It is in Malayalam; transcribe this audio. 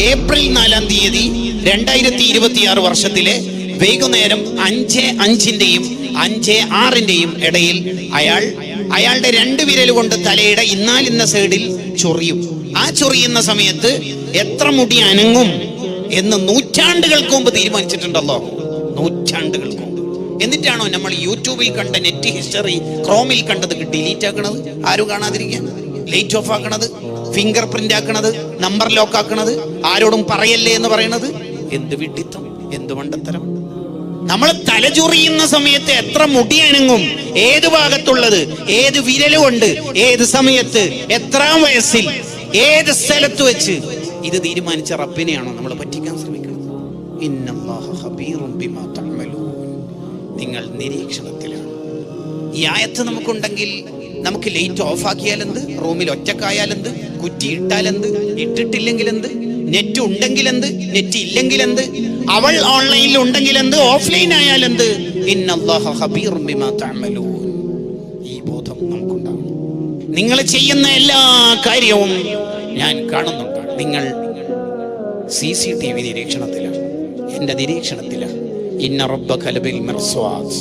ഏപ്രിൽ 4-ാം തീയതി 2026 വർഷത്തിലെ വൈകുന്നേരം 5:05-ന്റെയും 5:06-ന്റെയും ഇടയിൽ അയാളുടെ 2 വിരൽ കൊണ്ട് തലയുടെ ഇന്നാലിന്ന സൈഡിൽ ചൊറിയും. ആ ചൊറിയുന്ന സമയത്ത് എത്ര മുടി അനങ്ങും എന്ന് നൂറ്റാണ്ടുകൾക്ക് മുമ്പ് തീരുമാനിച്ചിട്ടുണ്ടല്ലോ. നൂറ്റാണ്ടുകൾക്ക് മുമ്പ്. എന്നിട്ടാണോ നമ്മൾ യൂട്യൂബിൽ കണ്ട നെറ്റ് ഹിസ്റ്ററി ക്രോമിൽ കണ്ടത് ഡിലീറ്റ് ആക്കണത്, ആരും കാണാതിരിക്കാൻ, ലൈറ്റ് ഓഫ് ആക്കണത്, ഫിംഗർ പ്രിന്റ് ആക്കണത്, നമ്പർ ലോക്ക് ആക്കണത്, ആരോടും പറയല്ലേ എന്ന് പറയണത്? എന്ത് വിഡ്ഢിത്തം, എന്ത് മണ്ടത്തരം! നമ്മൾ തലചൊറിയുന്ന സമയത്ത് എത്ര മുടി അനങ്ങും, ഏത് ഭാഗത്തുള്ളത്, ഏത് വിരലുകൊണ്ട്, ഏത് സമയത്ത്, എത്രാം വയസ്സിൽ, ഏത് സ്ഥലത്ത് വെച്ച്, ഇത് തീരുമാനിച്ച റബ്ബിനെയാണോ നമ്മൾ പറ്റിക്കാൻ ശ്രമിക്കുന്നത്? ഇന്നല്ലാഹ ഖബീറുൻ ബിമാ തഅമലൂൻ. നിങ്ങൾ നിരീക്ഷണത്തിലാണ്. ഈ ആയത്ത് നമുക്കുണ്ടെങ്കിൽ നമുക്ക് ലൈറ്റ് ഓഫ് ആക്കിയാലെന്ത്, റൂമിൽ ഒറ്റക്കായാലെന്ത്, കുറ്റി ഇട്ടാലെന്ത്, ഇട്ടിട്ടില്ലെങ്കിൽ എന്ത്, നെറ്റ് ഉണ്ടെങ്കിൽ എന്ത്, നെറ്റ് ഇല്ലെങ്കിൽ എന്ത്, അവൾ ഓൺലൈനിൽ ഉണ്ടെങ്കിൽ എന്ത്, ഓഫ്ലൈൻ ആയാലെന്ത്? ഇന്നല്ലാഹ ഖബീറുൻ ബിമാ തഅമലൂൻ. ഈ ബോധം നമുക്കുണ്ടാവും. നിങ്ങൾ ചെയ്യുന്ന എല്ലാ കാര്യവും ഞാൻ കാണുന്നുണ്ട്. നിങ്ങൾ CCTV നിരീക്ഷണത്തിലാണ്, എന്റെ നിരീക്ഷണത്തിലാണ്. ഇന്ന റബ്ബക ലബിൽ മിർസ്വാദ്.